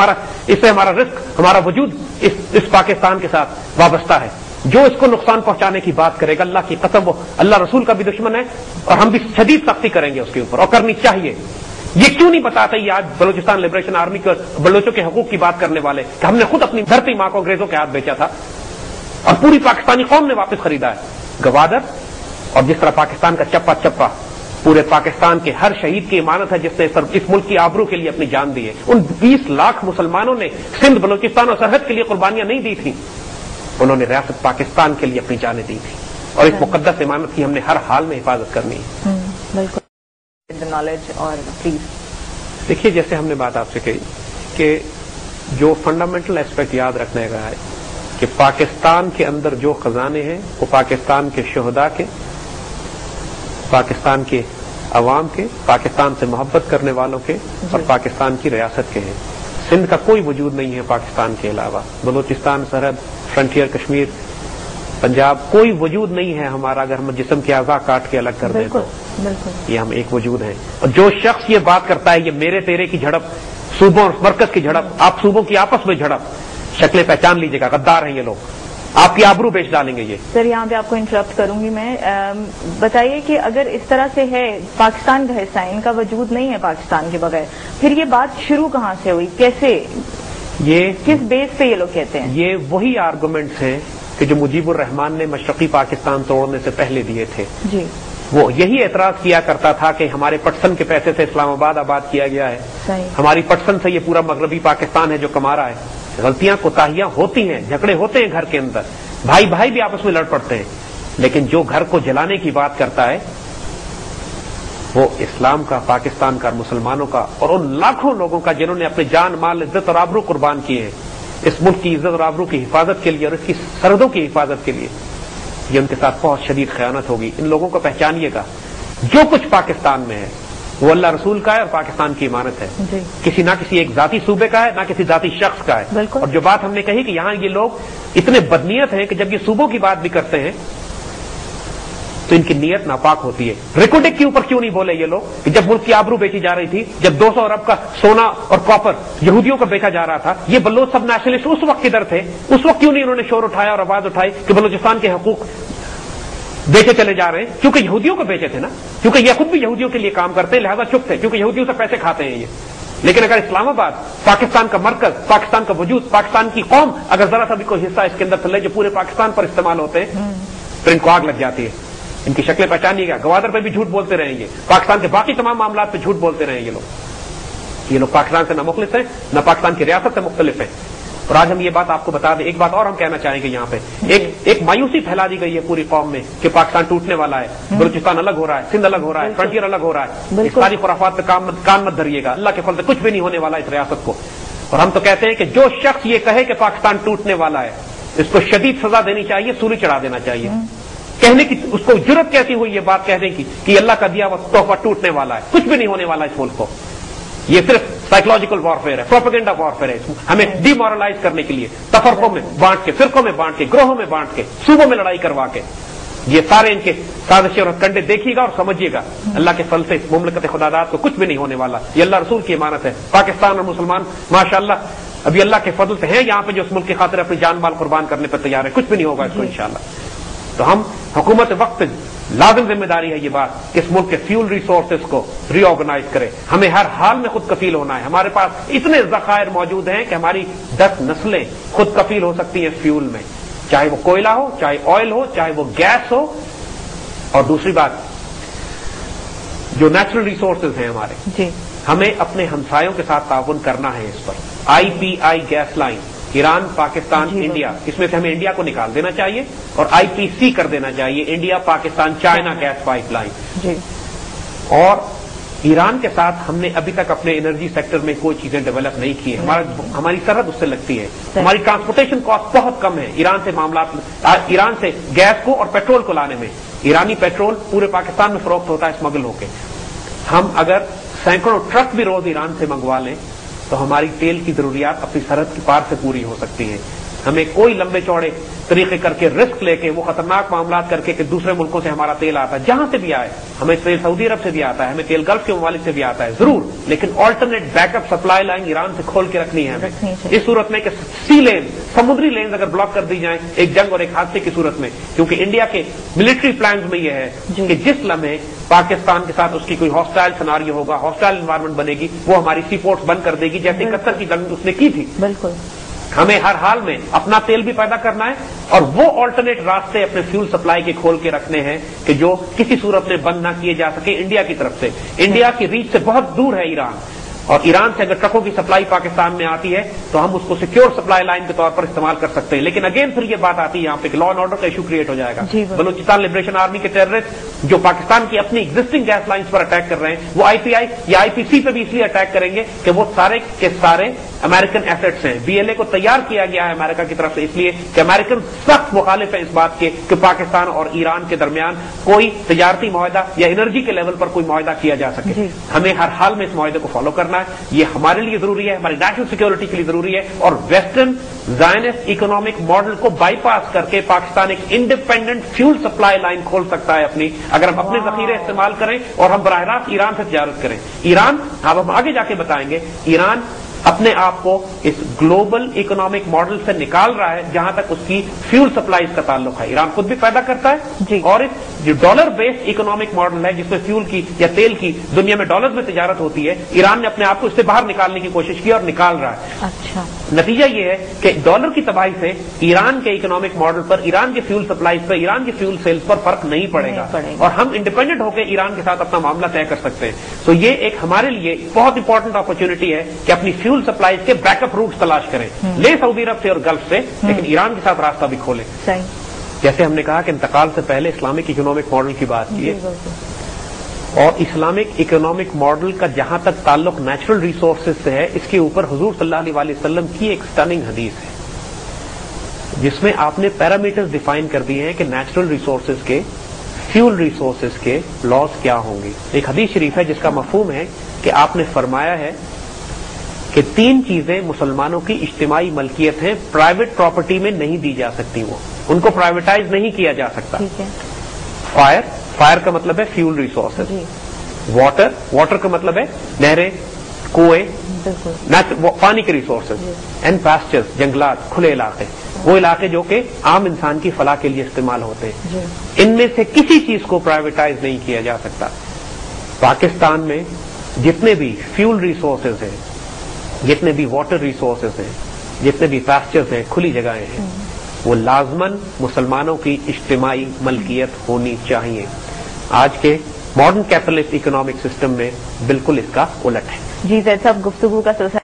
ہمارا رزق، ہمارا وجود اس پاکستان کے ساتھ وابستہ ہے۔ جو اس کو نقصان پہنچانے کی بات کرے گا، اللہ کی قسم وہ اللہ رسول کا بھی دشمن ہے، اور ہم بھی شدید سختی کریں گے اس کے اوپر، اور کرنی چاہیے۔ یہ کیوں نہیں بتاتے یہ آج بلوچستان لبریشن آرمی کے بلوچوں کے حقوق کی بات کرنے والے کہ ہم نے خود اپنی دھرتی ماں کو انگریزوں کے ہاتھ بیچا تھا اور پوری پاکستانی قوم نے واپس خریدا ہے۔ گوادر اور جس طرح پاکستان کا چپا چپا پورے پاکستان کے ہر شہید کی امانت ہے جس نے اس ملک کی آبرو کے لیے اپنی جان دی ہے۔ ان 20 لاکھ مسلمانوں نے سندھ بلوچستان اور سرحد کے لیے قربانیاں نہیں دی تھیں، انہوں نے ریاست پاکستان کے لیے اپنی جانیں دی تھی، اور اس مقدس امانت کی ہم نے ہر حال میں حفاظت کرنی ہے۔ بالکل۔ نالج اور پلیز دیکھیے، جیسے ہم نے بات آپ سے کہی کہ جو فنڈامنٹل ایسپیکٹ یاد رکھنے کا ہے کہ پاکستان کے اندر جو خزانے ہیں وہ پاکستان کے شہداء کے، پاکستان کے عوام کے، پاکستان سے محبت کرنے والوں کے اور پاکستان کی ریاست کے ہیں۔ سندھ کا کوئی وجود نہیں ہے پاکستان کے علاوہ، بلوچستان، سرحد، فرنٹیئر کشمیر، پنجاب، کوئی وجود نہیں ہے ہمارا اگر ہم جسم کے اعضاء کاٹ کے الگ کر دیں تو یہ ہم ایک وجود ہیں۔ اور جو شخص یہ بات کرتا ہے یہ میرے تیرے کی جھڑپ، صوبوں اور مرکز کی جھڑپ، آپ صوبوں کی آپس میں جھڑپ، شکلیں پہچان لیجیے گا، غدار ہیں یہ لوگ، آپ کی آبرو بیچ ڈالیں گے یہ۔ سر یہاں پہ آپ کو انٹرپٹ کروں گی میں، بتائیے کہ اگر اس طرح سے ہے پاکستان کا حصہ ہے، ان کا وجود نہیں ہے پاکستان کے بغیر، پھر یہ بات شروع کہاں سے ہوئی، کیسے، یہ کس بیس پہ یہ لوگ کہتے ہیں؟ یہ وہی آرگومنٹس ہیں کہ جو مجیب الرحمان نے مشرقی پاکستان توڑنے سے پہلے دیے تھے۔ جی، وہ یہی اعتراض کیا کرتا تھا کہ ہمارے پٹسن کے پیسے سے اسلام آباد آباد کیا گیا ہے، صحیح، ہماری پٹسن سے یہ پورا مغربی پاکستان ہے جو کما رہا ہے۔ غلطیاں کوتاہیاں ہوتی ہیں، جھگڑے ہوتے ہیں گھر کے اندر، بھائی بھائی بھی آپس میں لڑ پڑتے ہیں، لیکن جو گھر کو جلانے کی بات کرتا ہے وہ اسلام کا، پاکستان کا، مسلمانوں کا، اور ان لاکھوں لوگوں کا جنہوں نے اپنے جان مال عزت اور آبرو قربان کیے ہیں اس ملک کی عزت اور آبرو کی حفاظت کے لیے اور اس کی سرحدوں کی حفاظت کے لیے۔ یہ ان کے ساتھ بہت شدید خیانت ہوگی۔ ان لوگوں کو پہچانیے گا، جو کچھ پاکستان میں ہے وہ اللہ رسول کا ہے اور پاکستان کی امانت ہے، جی، کسی نہ کسی ایک ذاتی صوبے کا ہے، نہ کسی ذاتی شخص کا ہے۔ بالکل۔ اور جو بات ہم نے کہی کہ یہاں یہ لوگ اتنے بدنیت ہیں کہ جب یہ صوبوں کی بات بھی کرتے ہیں تو ان کی نیت ناپاک ہوتی ہے۔ ریکوڈک کے اوپر کیوں نہیں بولے یہ لوگ کہ جب ملک کی آبرو بیچی جا رہی تھی، جب 200 ارب کا سونا اور کاپر یہودیوں کو بیچا جا رہا تھا، یہ بلوچ سب نیشنلسٹ اس وقت کدھر تھے؟ اس وقت کیوں نہیں انہوں نے شور اٹھایا اور آواز اٹھائی کہ بلوچستان کے حقوق بیچے چلے جا رہے ہیں؟ کیونکہ یہودیوں کو بیچے تھے نا، کیونکہ یہ خود بھی یہودیوں کے لیے کام کرتے ہیں، لہذا چپ تھے، کیونکہ یہودیوں سے پیسے کھاتے ہیں یہ۔ لیکن اگر اسلام آباد، پاکستان کا مرکز، پاکستان کا وجود، پاکستان کی قوم اگر ذرا سا بھی کوئی حصہ اس کے اندر چلے جو پورے پاکستان پر استعمال ہوتے ہیں پھر ان کو آگ لگ جاتی ہے۔ ان کی شکلیں پہچانیے گا، گوادر پہ بھی جھوٹ بولتے رہیں گے، پاکستان کے باقی تمام معاملات پہ جھوٹ بولتے رہیں یہ لوگ پاکستان سے نہ مخلص ہیں، نہ پاکستان کی ریاست سے مختلف ہیں، اور آج ہم یہ بات آپ کو بتا دیں. ایک بات اور ہم کہنا چاہیں گے یہاں پہ, ایک مایوسی پھیلا دی گئی ہے پوری قوم میں کہ پاکستان ٹوٹنے والا ہے, بلوچستان الگ ہو رہا ہے, سندھ الگ ہو رہا ہے, فرنٹیئر الگ ہو رہا ہے. اس ساری خرافات پہ کان مت دھریے گا. اللہ کے فضل سے کچھ بھی نہیں ہونے والا اس ریاست کو. اور ہم تو کہتے ہیں کہ جو شخص یہ کہے کہ پاکستان ٹوٹنے والا ہے, اس کو شدید سزا دینی چاہیے, سولی چڑھا دینا چاہیے. کہنے کی اس کو جرت کیسی ہوئی یہ بات کہنے کی کہ اللہ کا دیا ہوا تحفہ ٹوٹنے والا ہے. کچھ بھی نہیں ہونے والا اس ملک کو. یہ صرف سائیکولوجیکل وارفیئر ہے, پروپیگنڈا وارفیئر ہے. ہمیں ڈی مورلائز کرنے کے لیے تفرقوں میں بانٹ کے, فرقوں میں بانٹ کے, گروہوں میں بانٹ کے, صوبوں میں لڑائی کروا کے, یہ سارے ان کے سازشیں اور کنڈے دیکھیے گا اور سمجھیے گا. اللہ کے فضل سے اس مملکت خداداد کو کچھ بھی نہیں ہونے والا. یہ اللہ رسول کی امانت ہے. پاکستان اور مسلمان ماشاءاللہ ابھی اللہ کے فضل سے ہیں یہاں پہ جو اس ملک کی خاطر اپنی جان مال قربان کرنے پر تیار ہے. کچھ بھی نہیں ہوگا اس کو انشاءاللہ. تو ہم حکومت وقت لازم ذمہ داری ہے یہ بات کہ اس ملک کے فیول ریسورسز کو ری آرگنائز کرے. ہمیں ہر حال میں خود کفیل ہونا ہے. ہمارے پاس اتنے ذخائر موجود ہیں کہ ہماری 10 نسلیں خود کفیل ہو سکتی ہیں اس فیول میں, چاہے وہ کوئلہ ہو, چاہے آئل ہو, چاہے وہ گیس ہو. اور دوسری بات, جو نیچرل ریسورسز ہیں ہمارے, ہمیں اپنے ہمسایوں کے ساتھ تعاون کرنا ہے اس پر. IPI gas line Iran, Pakistan, India, اس میں سے ہمیں انڈیا کو نکال دینا چاہیے اور IPC کر دینا چاہیے, انڈیا پاکستان چائنا گیس پائپ لائن. اور ایران کے ساتھ ہم نے ابھی تک اپنے انرجی سیکٹر میں کوئی چیزیں ڈیولپ نہیں کی ہے. ہماری سرحد اس سے لگتی ہے. ہماری ٹرانسپورٹیشن کاسٹ بہت کم ہے ایران سے معاملات, ایران سے گیس کو اور پیٹرول کو لانے میں. ایرانی پیٹرول پورے پاکستان میں فروخت ہوتا ہے اسمگل ہو کے. ہم اگر سینکڑوں ٹرک بھی روز ایران سے منگوا لیں تو ہماری تیل کی ضروریات اپنی سرحد کی پار سے پوری ہو سکتی ہیں. ہمیں کوئی لمبے چوڑے طریقے کر کے رسک لے کے وہ خطرناک معاملات کر کے کہ دوسرے ملکوں سے ہمارا تیل آتا ہے, جہاں سے بھی آئے, ہمیں تیل سعودی عرب سے بھی آتا ہے, ہمیں تیل گلف کے ممالک سے بھی آتا ہے ضرور, لیکن alternate back up supply line Iran سے کھول کے رکھنی ہے ہمیں. اس صورت میں کہ سی لین, سمندری لینز اگر بلاک کر دی جائیں ایک جنگ اور ایک حادثے کی صورت میں, کیونکہ انڈیا کے ملٹری پلانز میں یہ ہے کہ جس لمحے پاکستان کے ساتھ اس کی کوئی ہاسٹائل سناریو ہوگا, ہاسٹائل انوائرمنٹ بنے گی, وہ ہماری سی پورٹس بند کر دے گی جیسے 71 کی جنگ اس نے کی تھی. بالکل. ہمیں ہر حال میں اپنا تیل بھی پیدا کرنا ہے اور وہ آلٹرنیٹ راستے اپنے فیول سپلائی کے کھول کے رکھنے ہیں کہ جو کسی صورت میں بند نہ کیے جا سکے انڈیا کی طرف سے. انڈیا کی ریچ سے بہت دور ہے ایران, اور ایران سے اگر ٹرکوں کی سپلائی پاکستان میں آتی ہے تو ہم اس کو سیکیور سپلائی لائن کے طور پر استعمال کر سکتے ہیں. لیکن اگین پھر یہ بات آتی ہے یہاں پہ کہ لا اینڈ آرڈر کا ایشو کریٹ ہو جائے گا. بلوچستان لبریشن آرمی کے ٹیررسٹ جو پاکستان کی اپنی ایگزسٹنگ گیس لائنز پر اٹیک کر رہے ہیں, وہ IPI یا IPC پہ بھی اس لیے اٹیک کریں گے کہ وہ سارے کے سارے امریکن ایسٹس ہیں. BLA کو تیار کیا گیا ہے امریکہ کی طرف سے اس لیے کہ امریکن سخت مخالف ہیں اس بات کے کہ پاکستان اور ایران کے درمیان کوئی تجارتی معاہدہ یا انرجی کے لیول پر کوئی معاہدہ کیا جا سکے. ہمیں ہر حال میں اس معاہدے کو فالو کرنا ہے. یہ ہمارے لیے ضروری ہے, ہماری نیشنل سیکورٹی کے لیے ضروری ہے. اور ویسٹرن زائنسٹ اکنامک ماڈل کو بائی پاس کر کے پاکستان ایک انڈیپینڈنٹ فیول سپلائی لائن کھول سکتا ہے اپنی, اگر ہم اپنے ذخیرے استعمال کریں اور ہم براہ راست ایران سے تجارت کریں. ایران, اب ہم آگے جا کے بتائیں گے, ایران اپنے آپ کو اس گلوبل اکنامک ماڈل سے نکال رہا ہے جہاں تک اس کی فیول سپلائیز کا تعلق ہے. ایران خود بھی پیدا کرتا ہے اور اس جو ڈالر بیسڈ اکنامک ماڈل ہے جس میں فیول کی یا تیل کی دنیا میں ڈالر میں تجارت ہوتی ہے, ایران نے اپنے آپ کو اس سے باہر نکالنے کی کوشش کی اور نکال رہا ہے. اچھا, نتیجہ یہ ہے کہ ڈالر کی تباہی سے ایران کے اکنامک ماڈل پر, ایران کی فیول سپلائیز پر, ایران کی فیول سیلز پر فرق نہیں پڑے گا اور ہم انڈیپینڈنٹ ہو کے ایران کے ساتھ اپنا معاملہ طے کر سکتے ہیں. تو یہ ایک ہمارے لیے بہت امپورٹنٹ اپرچونٹی ہے کہ اپنی فیول سپلائیز کے بیک اپ روٹس تلاش کریں, لے سعودی عرب سے اور گلف سے, لیکن ایران کے ساتھ راستہ بھی کھولیں. جیسے ہم نے کہا کہ انتقال سے پہلے اسلامک اکنامک ماڈل کی بات کی ہے, اور اسلامک اکنامک ماڈل کا جہاں تک تعلق نیچرل ریسورسز سے ہے, اس کے اوپر حضور صلی اللہ علیہ وسلم کی ایک سٹننگ حدیث ہے جس میں آپ نے پیرامیٹرز ڈیفائن کر دیے ہیں کہ نیچرل ریسورسز کے, فیول ریسورسز کے لاس کیا ہوں گے. ایک حدیث شریف ہے جس کا مفہوم ہے کہ آپ نے فرمایا ہے کہ 3 چیزیں مسلمانوں کی اجتماعی ملکیت ہیں, پرائیویٹ پراپرٹی میں نہیں دی جا سکتی, وہ ان کو پرائیویٹائز نہیں کیا جا سکتا. فائر, فائر کا مطلب ہے فیول ریسورسز. واٹر, واٹر کا مطلب ہے نہریں, کنویں, پانی کے ریسورسز. اینڈ پاسچرز, جنگلات, کھلے علاقے, وہ علاقے جو کہ عام انسان کی فلاح کے لیے استعمال ہوتے ہیں. ان میں سے کسی چیز کو پرائیویٹائز نہیں کیا جا سکتا. پاکستان میں جتنے بھی فیول ریسورسز ہیں, جتنے بھی واٹر ریسورسز ہیں, جتنے بھی پاسچرز ہیں, کھلی جگہیں ہیں, وہ لازماً مسلمانوں کی اجتماعی ملکیت ہونی چاہیے. آج کے ماڈرن کیپٹلسٹ اکنامک سسٹم میں بالکل اس کا الٹ ہے. جی زید صاحب, گفتگو کا سلسلہ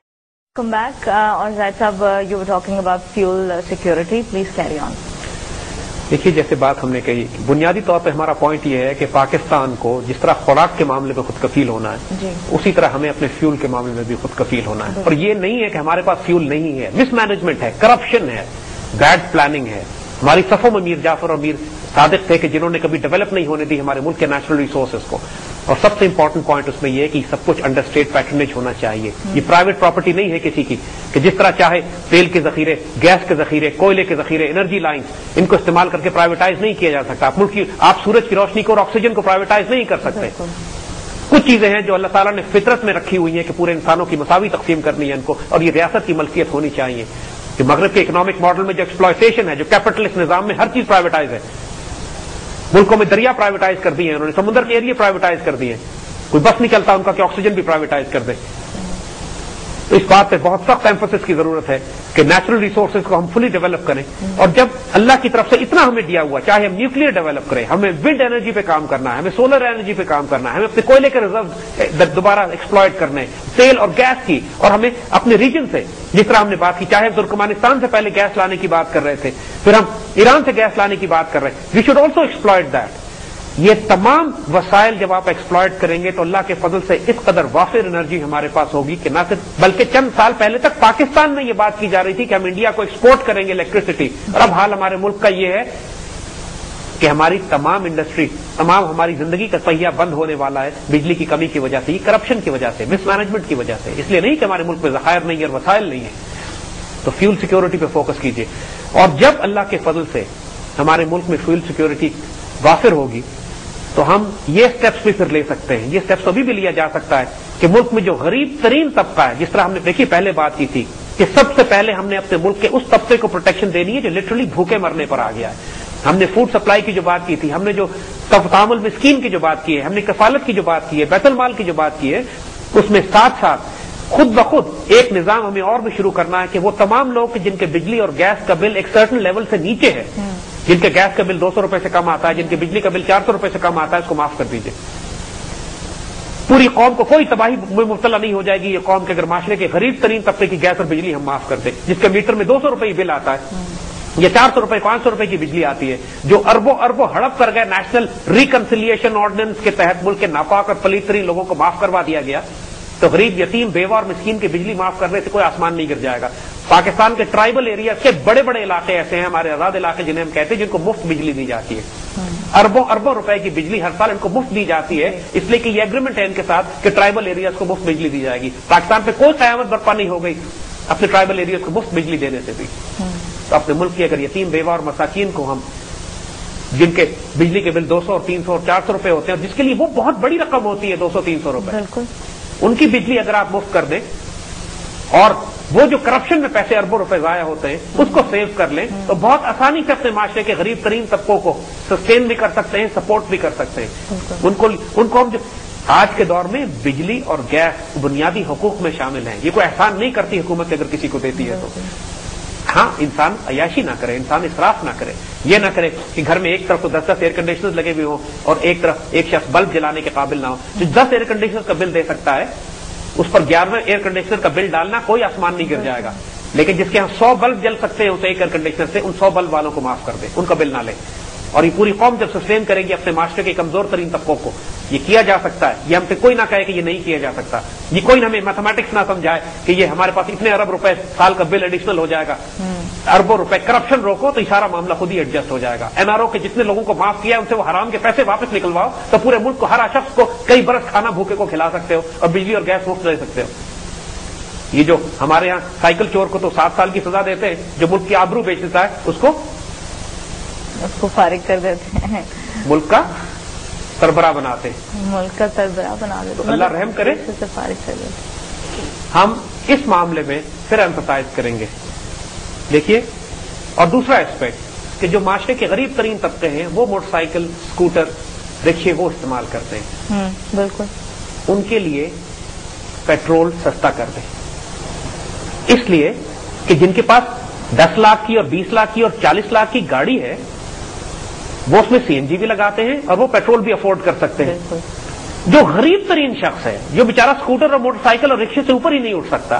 Come back, اور زاہد صاحب you were talking about fuel security. Please carry on. دیکھیے جیسے بات ہم نے کہی بنیادی طور پہ ہمارا پوائنٹ یہ ہے کہ پاکستان کو جس طرح خوراک کے معاملے میں خود کفیل ہونا ہے اسی طرح ہمیں اپنے فیول کے معاملے میں بھی خود کفیل ہونا ہے. اور یہ نہیں ہے کہ ہمارے پاس فیول نہیں ہے، مس مینجمنٹ ہے، کرپشن ہے، بیڈ پلاننگ ہے. ہماری صفوں میں میر جعفر اور میر صادق تھے کہ جنہوں نے کبھی ڈیولپ نہیں ہونے دی ہمارے ملک کے نیچرل ریسورسز کو. اور سب سے امپورٹنٹ پوائنٹ اس میں یہ ہے کہ سب کچھ انڈر اسٹیٹ پیٹرنیج ہونا چاہیے. یہ پرائیویٹ پراپرٹی نہیں ہے کسی کی کہ جس طرح چاہے تیل کے ذخیرے، گیس کے ذخیرے، کوئلے کے ذخیرے، انرجی لائنز ان کو استعمال کر کے پرائیویٹائز نہیں کیا جا سکتا. آپ سورج کی روشنی کو اور آکسیجن کو پرائیویٹائز نہیں کر سکتے. کچھ چیزیں ہیں جو اللہ تعالیٰ نے فطرت میں رکھی ہوئی ہیں کہ پورے انسانوں کی مساوی تقسیم کرنی ہے ان کو، اور یہ ریاست کی ملکیت ہونی چاہیے. کہ مغرب کے اکنامک ماڈل میں جو ایکسپلائٹیشن ہے، جو کیپٹلسٹ نظام میں ہر چیز پرائیویٹائز ہے. ملکوں میں دریا پرائیویٹائز کر دی ہیں انہوں نے، سمندر کے ایریے پرائیویٹائز کر دیے. کوئی بس نہیں چلتا ان کا کہ آکسیجن بھی پرائیویٹائز کر دے. تو اس بات پہ بہت سخت ایمفسس کی ضرورت ہے کہ نیچرل ریسورسز کو ہم فلی ڈیولپ کریں. اور جب اللہ کی طرف سے اتنا ہمیں دیا ہوا، چاہے ہم نیوکلیر ڈیولپ کریں، ہمیں ونڈ انرجی پہ کام کرنا ہے، ہمیں سولر انرجی پہ کام کرنا ہے، ہمیں اپنے کوئلے کے ریزرو دوبارہ ایکسپلائٹ کرنے، تیل اور گیس کی، اور ہمیں اپنے ریجن سے جس طرح ہم نے بات کی، چاہے ترکمانستان سے پہلے گیس لانے کی بات کر رہے تھے، پھر ہم ایران سے گیس لانے کی بات کر رہے ہیں، we should also exploit that. یہ تمام وسائل جب آپ ایکسپلائٹ کریں گے تو اللہ کے فضل سے اس قدر وافر انرجی ہمارے پاس ہوگی کہ نہ صرف بلکہ چند سال پہلے تک پاکستان میں یہ بات کی جا رہی تھی کہ ہم انڈیا کو ایکسپورٹ کریں گے الیکٹریسٹی، اور اب حال ہمارے ملک کا یہ ہے کہ ہماری تمام انڈسٹری، تمام ہماری زندگی کا پہیہ بند ہونے والا ہے بجلی کی کمی کی وجہ سے، یہ کرپشن کی وجہ سے، مس مینجمنٹ کی وجہ سے. اس لیے نہیں کہ ہمارے ملک میں ذخائر نہیں ہے اور وسائل نہیں ہے. تو فیول سیکیورٹی پہ فوکس کیجیے. اور جب اللہ کے فضل سے ہمارے ملک میں فیول سیکیورٹی وافر ہوگی تو ہم یہ سٹیپس بھی پھر لے سکتے ہیں. یہ سٹیپس ابھی بھی لیا جا سکتا ہے کہ ملک میں جو غریب ترین طبقہ ہے، جس طرح ہم نے دیکھی پہلے بات کی تھی کہ سب سے پہلے ہم نے اپنے ملک کے اس طبقے کو پروٹیکشن دینی ہے جو لٹرلی بھوکے مرنے پر آ گیا ہے. ہم نے فوڈ سپلائی کی جو بات کی تھی، ہم نے جو تعامل مسکین کی جو بات کی ہے، ہم نے کفالت کی جو بات کی ہے، بیت المال کی جو بات کی ہے، اس میں ساتھ ساتھ خود بخود ایک نظام ہمیں اور بھی شروع کرنا ہے کہ وہ تمام لوگ جن کے بجلی اور گیس کا بل ایک سرٹن لیول سے نیچے ہے، جن کے گیس کا بل 200 روپے سے کم آتا ہے، جن کے بجلی کا بل 400 روپے سے کم آتا ہے، اس کو معاف کر دیجیے. پوری قوم کو کوئی تباہی میں مبتلا نہیں ہو جائے گی یہ قوم کے اگر معاشرے کے غریب ترین طبقے کی گیس اور بجلی ہم معاف کر دیں، جس کے میٹر میں 200 روپے بل آتا ہے یا 400 روپے 500 روپے کی بجلی آتی ہے، جو اربوں ہڑپ کر گئے نیشنل ریکنسیلیشن آرڈیننس کے تحت ملک کے ناپاک اور پلیت ترین لوگوں کو معاف کروا دیا گیا. تو غریب، یتیم، بیوہ اور مسکین کی بجلی معاف کرنے سے کوئی آسمان نہیں گر جائے گا. پاکستان کے ٹرائبل ایریاز کے بڑے بڑے علاقے ایسے ہیں، ہمارے آزاد علاقے جنہیں ہم کہتے ہیں، جن کو مفت بجلی دی جاتی ہے. اربوں روپے کی بجلی ہر سال ان کو مفت دی جاتی ہے، اس لیے کہ یہ ایگریمنٹ ہے ان کے ساتھ کہ ٹرائبل ایریاز کو مفت بجلی دی جائے گی. پاکستان پہ کوئی قیامت برپا نہیں ہو گئی اپنے ٹرائبل ایریاز کو مفت بجلی دینے سے بھی. تو اپنے ملک کی اگر یتیم، بیوہ اور مساکین کو ہم، جن کے بجلی کے بل 200 اور 300 اور 400 روپے ہوتے ہیں، جس کے لیے وہ بہت بڑی رقم ہوتی ہے 200-300 روپے، ان کی بجلی اگر آپ مفت کر دیں اور وہ جو کرپشن میں پیسے اربوں روپے ضائع ہوتے ہیں اس کو سیو کر لیں، تو بہت آسانی سے اپنے معاشرے کے غریب ترین طبقوں کو سسٹین بھی کر سکتے ہیں، سپورٹ بھی کر سکتے ہیں. ان کو ہم جو آج کے دور میں بجلی اور گیس بنیادی حقوق میں شامل ہیں، یہ کوئی احسان نہیں کرتی حکومت اگر کسی کو دیتی ہے تو. ہاں، انسان عیاشی نہ کرے، انسان اسراف نہ کرے. یہ نہ کرے کہ گھر میں ایک طرف تو 10 ایئر کنڈیشنر لگے ہوئے ہوں اور ایک طرف ایک شخص بلب جلانے کے قابل نہ ہو. جو 10 ایئر کنڈیشنر کا بل دے سکتا ہے اس پر 11ویں ایئر کنڈیشنر کا بل ڈالنا کوئی آسمان نہیں گر جائے گا. لیکن جس کے ہاں 100 بلب جل سکتے ہیں اس ایک ایئر کنڈیشنر سے، ان 100 بلب والوں کو معاف کر دیں، ان کا بل نہ لیں. اور یہ پوری قوم جب سسٹین کرے گی اپنے معاشرے کے کمزور ترین طبقوں کو، یہ کیا جا سکتا ہے. یہ ہم سے کوئی نہ کہے کہ یہ نہیں کیا جا سکتا. یہ کوئی ہمیں میتھمیٹکس نہ سمجھائے کہ یہ ہمارے پاس اتنے ارب روپے سال کا بل ایڈیشنل ہو جائے گا. اربوں روپے کرپشن روکو تو سارا معاملہ خود ہی ایڈجسٹ ہو جائے گا. NRO کے جتنے لوگوں کو معاف کیا ان سے وہ حرام کے پیسے واپس نکلواؤ تو پورے ملک کو، ہر شخص کو کئی برس کھانا بھوکے کو کھلا سکتے ہو اور بجلی اور گیس مفت دے سکتے ہو. یہ جو ہمارے ہاں سائیکل چور کو تو 7 سال کی سزا دیتے ہیں، جو ملک کی آبرو بیچ دیتا ہے اس کو فارغ کر دیتے ہیں، ملک کا سربراہ بناتے ہیں، ملک کا سربراہ بنا دیتے ہیں. اللہ رحم کرے. فارغ کر دیتے. ہم اس معاملے میں پھر ایمفسائز کریں گے. دیکھیے، اور دوسرا ایسپیکٹ کہ جو معاشرے کے غریب ترین طبقے ہیں وہ موٹر سائیکل، اسکوٹر، رکشے وہ استعمال کرتے ہیں. بالکل. ان کے لیے پیٹرول سستا کر دیں، اس لیے کہ جن کے پاس 10 لاکھ کی اور 20 لاکھ کی اور 40 لاکھ کی گاڑی ہے وہ اس میں CNG بھی لگاتے ہیں اور وہ پیٹرول بھی افورڈ کر سکتے ہیں. جو غریب ترین شخص ہے، جو بیچارہ اسکوٹر اور موٹر سائیکل اور رکشے سے اوپر ہی نہیں اٹھ سکتا،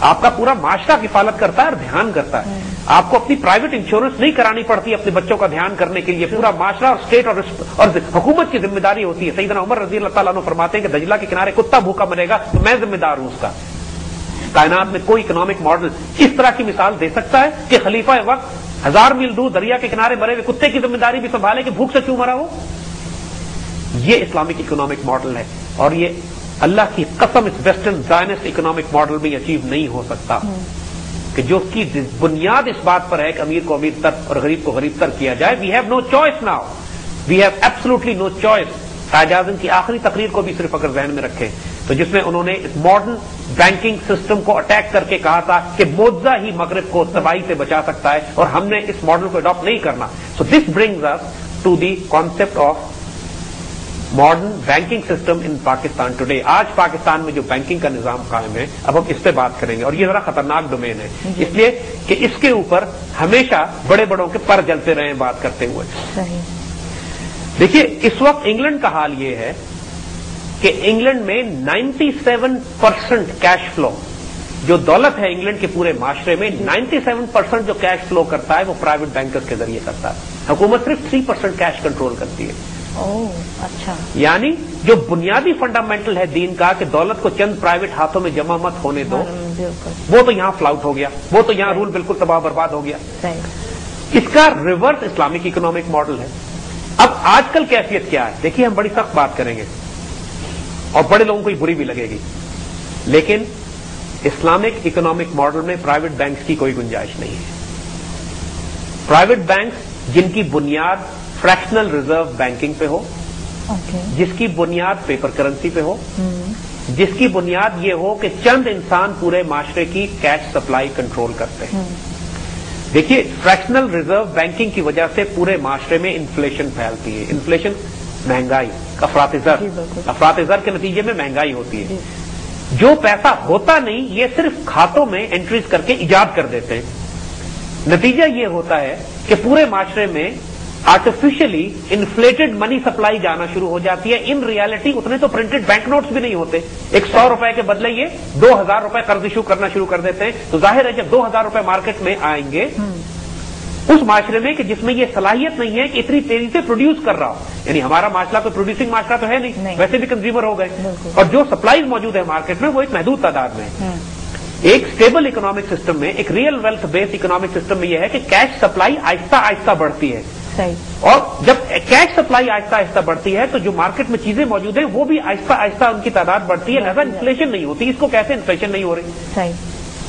آپ کا پورا معاشرہ کفالت کرتا ہے اور دھیان کرتا ہے. آپ کو اپنی پرائیویٹ انشورنس نہیں کرانی پڑتی اپنے بچوں کا دھیان کرنے کے لیے. پورا معاشرہ اور اسٹیٹ اور حکومت کی ذمہ داری ہوتی ہے. سیدنا عمر رضی اللہ تعالیٰ عنہ فرماتے ہیں کہ دجلہ کے کنارے کتا بھوکا مرے گا تو میں ذمہ دار ہوں اس کا. کائنات میں کوئی اکنامک ماڈل اس طرح کی مثال دے سکتا ہے کہ خلیفہ وقت 1000 میل دور دریا کے کنارے مرے ہوئے کتے کی ذمہ داری بھی سنبھالے کہ بھوک سے کیوں مرا ہو؟ یہ اسلامک اکنامک ماڈل ہے اور یہ اللہ کی قسم اس ویسٹرن زائنسٹ اکنامک ماڈل میں اچیو نہیں ہو سکتا کہ جو اس کی بنیاد اس بات پر ہے کہ امیر کو امیر تر اور غریب کو غریب تر کیا جائے. We have no choice now, we have absolutely no choice. قائد اعظم کی آخری تقریر کو بھی صرف اگر ذہن میں رکھیں تو جس میں انہوں نے اس ماڈرن بینکنگ سسٹم کو اٹیک کر کے کہا تھا کہ معجزہ ہی مغرب کو تباہی سے بچا سکتا ہے اور ہم نے اس ماڈل کو اڈاپٹ نہیں کرنا. So this brings us to the concept of modern banking system in Pakistan today. آج پاکستان میں جو بینکنگ کا نظام قائم ہے اب ہم اس پہ بات کریں گے اور یہ ذرا خطرناک ڈومین ہے اس لیے کہ اس کے اوپر ہمیشہ بڑے بڑوں کے پر جلتے رہے بات کرتے ہوئے. دیکھیے اس وقت انگلینڈ کا حال یہ ہے کہ انگلینڈ میں 97% کیش فلو جو دولت ہے انگلینڈ کے پورے معاشرے میں 97% جو کیش فلو کرتا ہے وہ پرائیویٹ بینکرز کے ذریعے کرتا ہے. حکومت صرف 3% کیش کنٹرول کرتی ہے. اچھا, یعنی جو بنیادی فنڈامنٹل ہے دین کا کہ دولت کو چند پرائیویٹ ہاتھوں میں جمع مت ہونے دو, وہ تو یہاں فلاؤٹ ہو گیا, وہ تو یہاں رول بالکل تباہ برباد ہو گیا. اس کا ریورس اسلامک اکنامک ماڈل ہے. اب آج کل کیفیت کیا ہے دیکھیے, ہم بڑی سخت بات کریں گے اور بڑے لوگوں کو بری بھی لگے گی, لیکن اسلامک اکنامک ماڈل میں پرائیویٹ بینکس کی کوئی گنجائش نہیں ہے. پرائیویٹ بینکس جن کی بنیاد فریکشنل ریزرو بینکنگ پہ ہو, جس کی بنیاد پیپر کرنسی پہ ہو, جس کی بنیاد یہ ہو کہ چند انسان پورے معاشرے کی کیش سپلائی کنٹرول کرتے ہیں. دیکھیے فریکشنل ریزرو بینکنگ کی وجہ سے پورے معاشرے میں انفلیشن پھیلتی ہے. انفلیشن مہنگائی, افراط زر, افراط زر کے نتیجے میں مہنگائی ہوتی ہے. جو پیسہ ہوتا نہیں یہ صرف کھاتوں میں انٹریز کر کے ایجاد کر دیتے ہیں. نتیجہ یہ ہوتا ہے کہ پورے معاشرے میں آرٹیفیشلی انفلیٹڈ منی سپلائی جانا شروع ہو جاتی ہے. ان ریالٹی اتنے تو پرنٹڈ بینک نوٹس بھی نہیں ہوتے. 100 روپے کے بدلے یہ 2000 روپے قرض ایشو کرنا شروع کر دیتے ہیں. تو ظاہر ہے جب 2000 روپے مارکیٹ میں آئیں گے اس معاشرے میں کہ جس میں یہ صلاحیت نہیں ہے کہ اتنی تیزی سے پروڈیوس کر رہا ہو, یعنی ہمارا معاشرہ کوئی پروڈیوسنگ معاشرہ تو ہے نہیں, ویسے بھی کنزیومر ہو گئے اور جو سپلائیز موجود ہے مارکیٹ میں وہ ایک محدود تعداد میں ہے. ایک اسٹیبل اکنامک سسٹم میں, ایک ریئل ویلتھ بیس اکنامک سسٹم میں یہ ہے کہ کیش سپلائی آہستہ آہستہ بڑھتی ہے. اور جب کیش سپلائی آہستہ آہستہ بڑھتی ہے تو جو مارکیٹ میں چیزیں موجود ہیں وہ بھی آہستہ آہستہ ان کی تعداد بڑھتی ہے, لہذا انفلیشن نہیں ہوتی. اس کو کیسے انفلیشن نہیں ہو رہی؟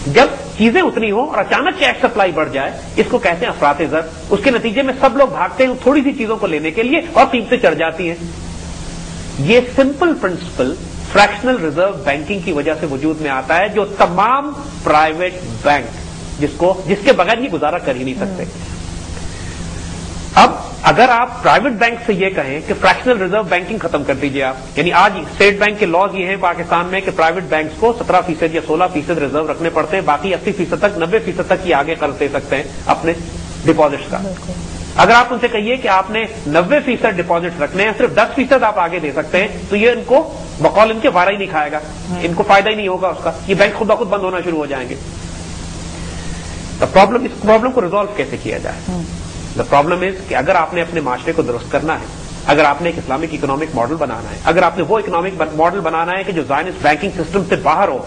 جب چیزیں اتنی ہوں اور اچانک کیش سپلائی بڑھ جائے اس کو کہتے ہیں افراط زر. اس کے نتیجے میں سب لوگ بھاگتے ہیں تھوڑی سی چیزوں کو لینے کے لیے اور قیمتیں چڑھ جاتی ہیں. یہ simple principle fractional reserve banking کی وجہ سے وجود میں آتا ہے جو تمام پرائیویٹ بینک جس کے بغیر یہ گزارا کر ہی نہیں سکتے. اب اگر آپ پرائیویٹ بینک سے یہ کہیں کہ فریکشنل ریزرو بینکنگ ختم کر دیجیے آپ, یعنی آج اسٹیٹ بینک کے لاز یہ ہیں پاکستان میں کہ پرائیویٹ بینکس کو 17% یا 16% ریزرو رکھنے پڑتے ہیں, باقی 80% تک 90% تک یہ آگے قرض دے سکتے ہیں اپنے ڈپازٹس کا. اگر آپ ان سے کہیے کہ آپ نے 90% ڈپازٹ رکھنے ہیں, صرف 10% آپ آگے دے سکتے ہیں, تو یہ ان کو بقول ان کے وارہ ہی نہیں کھائے گا, ان کو فائدہ ہی نہیں ہوگا اس کا. یہ بینک خود بخود بند ہونا شروع ہو جائیں گے. اس پرابلم کو ریزالو کیسے کیا جائے؟ دا پرابلم از کہ اگر آپ نے اپنے معاشرے کو درست کرنا ہے, اگر آپ نے ایک اسلامک اکنامک ماڈل بنانا ہے, اگر آپ نے وہ اکنامک ماڈل بنانا ہے کہ جو زائنسٹ بینکنگ سسٹم سے باہر ہو,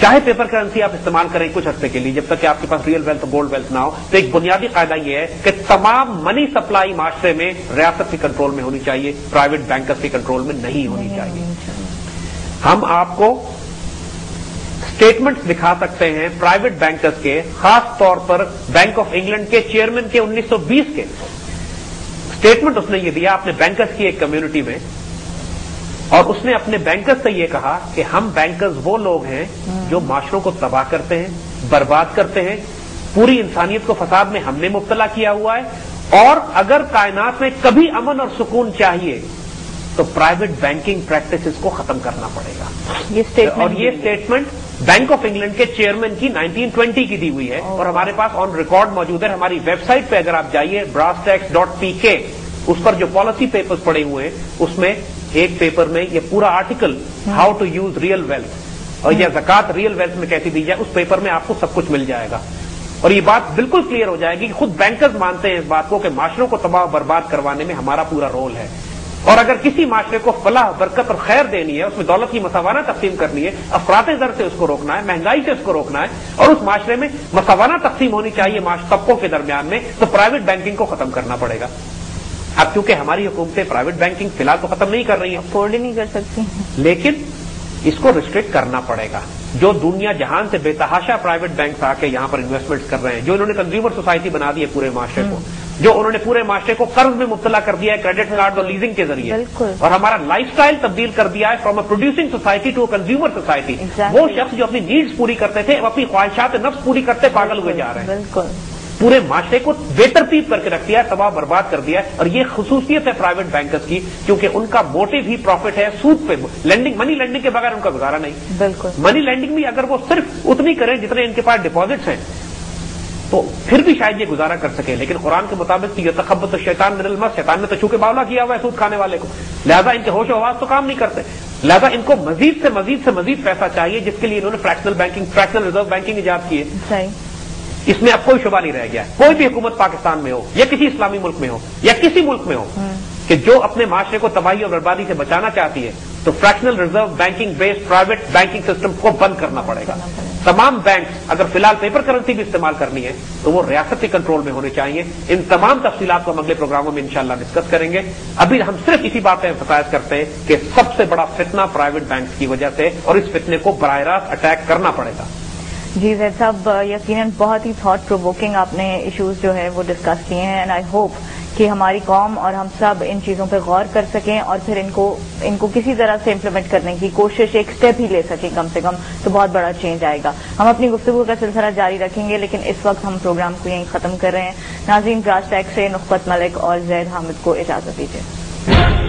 چاہے پیپر کرنسی آپ استعمال کریں کچھ عرصے کے لیے جب تک کہ آپ کے پاس ریئل ویلتھ گولڈ ویلتھ نہ ہو, تو ایک بنیادی قاعدہ یہ ہے کہ تمام منی سپلائی معاشرے میں ریاست کے کنٹرول میں ہونی چاہیے, پرائیویٹ بینکرز کے کنٹرول میں نہیں ہونی چاہیے. ہم آپ کو اسٹیٹمنٹس دکھا سکتے ہیں پرائیویٹ بینکرز کے, خاص طور پر بینک آف انگلینڈ کے چیئرمین کے 1920 کے اسٹیٹمنٹ اس نے یہ دیا اپنے بینکرز کی ایک کمیونٹی میں, اور اس نے اپنے بینکرز سے یہ کہا کہ ہم بینکرز وہ لوگ ہیں جو معاشروں کو تباہ کرتے ہیں, برباد کرتے ہیں, پوری انسانیت کو فساد میں ہم نے مبتلا کیا ہوا ہے, اور اگر کائنات میں کبھی امن اور سکون چاہیے تو پرائیویٹ بینکنگ پریکٹسز کو ختم کرنا پڑے گا. اور یہ اسٹیٹمنٹ بینک آف انگلینڈ کے چیئرمین کی 1920 کی دی ہوئی ہے اور ہمارے پاس آن ریکارڈ موجود ہے. ہماری ویب سائٹ پہ اگر آپ جائیے brasstax.pk, اس پر جو پالیسی پیپرز پڑے ہوئے ہیں اس میں ایک پیپر میں یہ پورا article how to use real wealth اور یہ زکات ریئل ویلتھ میں کیسی دی جائے، اس پیپر میں آپ کو سب کچھ مل جائے گا، اور یہ بات بالکل کلیئر ہو جائے گی کہ خود بینکرز مانتے ہیں اس بات کو کہ معاشروں کو تباہ و برباد کروانے میں ہمارا پورا رول ہے، اور اگر کسی معاشرے کو فلاح برکت اور خیر دینی ہے، اس میں دولت کی مساوانہ تقسیم کرنی ہے، افراط زر سے اس کو روکنا ہے، مہنگائی سے اس کو روکنا ہے، اور اس معاشرے میں مساوانہ تقسیم ہونی چاہیے طبقوں کے درمیان میں، تو پرائیویٹ بینکنگ کو ختم کرنا پڑے گا۔ اب کیونکہ ہماری حکومتیں پرائیویٹ بینکنگ فی الحال تو ختم نہیں کر رہی ہیں، افورڈ ہی نہیں کر سکتی، لیکن اس کو ریسٹرکٹ کرنا پڑے گا۔ جو دنیا جہان سے بے تحاشا پرائیویٹ بینکس آ کے یہاں پر انویسٹمنٹ کر رہے ہیں، جو انہوں نے کنزیومر سوسائٹی بنا دی ہے پورے معاشرے کو، جو انہوں نے پورے معاشرے کو قرض میں مبتلا کر دیا ہے کریڈٹ کارڈ اور لیزنگ کے ذریعے، اور ہمارا لائف سٹائل تبدیل کر دیا ہے from a producing society to a consumer society. وہ شخص جو اپنی نیڈز پوری کرتے تھے، اپنی خواہشات نفس پوری کرتے پاگل ہوئے جا رہے ہیں، پورے معاشرے کو بے ترتیب کر کے رکھ دیا ہے، تباہ برباد کر دیا ہے، اور یہ خصوصیت ہے پرائیویٹ بینکرز کی، کیونکہ ان کا موٹو ہی پروفٹ ہے، سود پہ لینڈنگ، منی لینڈنگ کے بغیر ان کا گزارا نہیں۔ بالکل، منی لینڈنگ بھی اگر وہ صرف اتنی کریں جتنے ان کے پاس ڈپازٹس ہیں تو پھر بھی شاید یہ گزارا کر سکے، لیکن قرآن کے مطابق یہ تخبط الشیطان من المس، شیطان نے تو چھو کے باولا کیا ہوا ہے سود کھانے والے کو، لہذا ان کے ہوش و حواس تو کام نہیں کرتے، لہذا ان کو مزید سے مزید پیسہ چاہیے، جس کے لیے انہوں نے فریکشنل ریزرو بینکنگ ایجاد کی ہے۔ اس میں اب کوئی شبہ نہیں رہ گیا، کوئی بھی حکومت پاکستان میں ہو یا کسی اسلامی ملک میں ہو یا کسی ملک میں ہو کہ جو اپنے معاشرے کو تباہی اور بربادی سے بچانا چاہتی ہے، تو fractional reserve banking based private banking system کو بند کرنا پڑے گا۔ تمام بینکس اگر فی الحال پیپر کرنسی بھی استعمال کرنی ہے تو وہ ریاست کے کنٹرول میں ہونے چاہیے۔ ان تمام تفصیلات کو ہم اگلے پروگراموں میں انشاءاللہ ڈسکس کریں گے۔ ابھی ہم صرف اسی بات پہ ایمفسائز کرتے ہیں کہ سب سے بڑا فتنہ پرائیویٹ بینکس کی وجہ سے، اور اس فتنے کو براہ راست اٹیک کرنا پڑے گا۔ جی زید صاحب، یقیناً بہت ہی تھاٹ پرووکنگ آپ نے ایشوز جو ہے وہ ڈسکس کیے ہیں، اینڈ آئی ہوپ کہ ہماری قوم اور ہم سب ان چیزوں پہ غور کر سکیں اور پھر ان کو کسی طرح سے امپلیمنٹ کرنے کی کوشش، ایک اسٹیپ ہی لے سکیں کم سے کم، تو بہت بڑا چینج آئے گا۔ ہم اپنی گفتگو کا سلسلہ جاری رکھیں گے، لیکن اس وقت ہم پروگرام کو یہیں ختم کر رہے ہیں۔ ناظرین، براس ٹیک سے نخبت ملک اور زید حامد کو اجازت دیجیے۔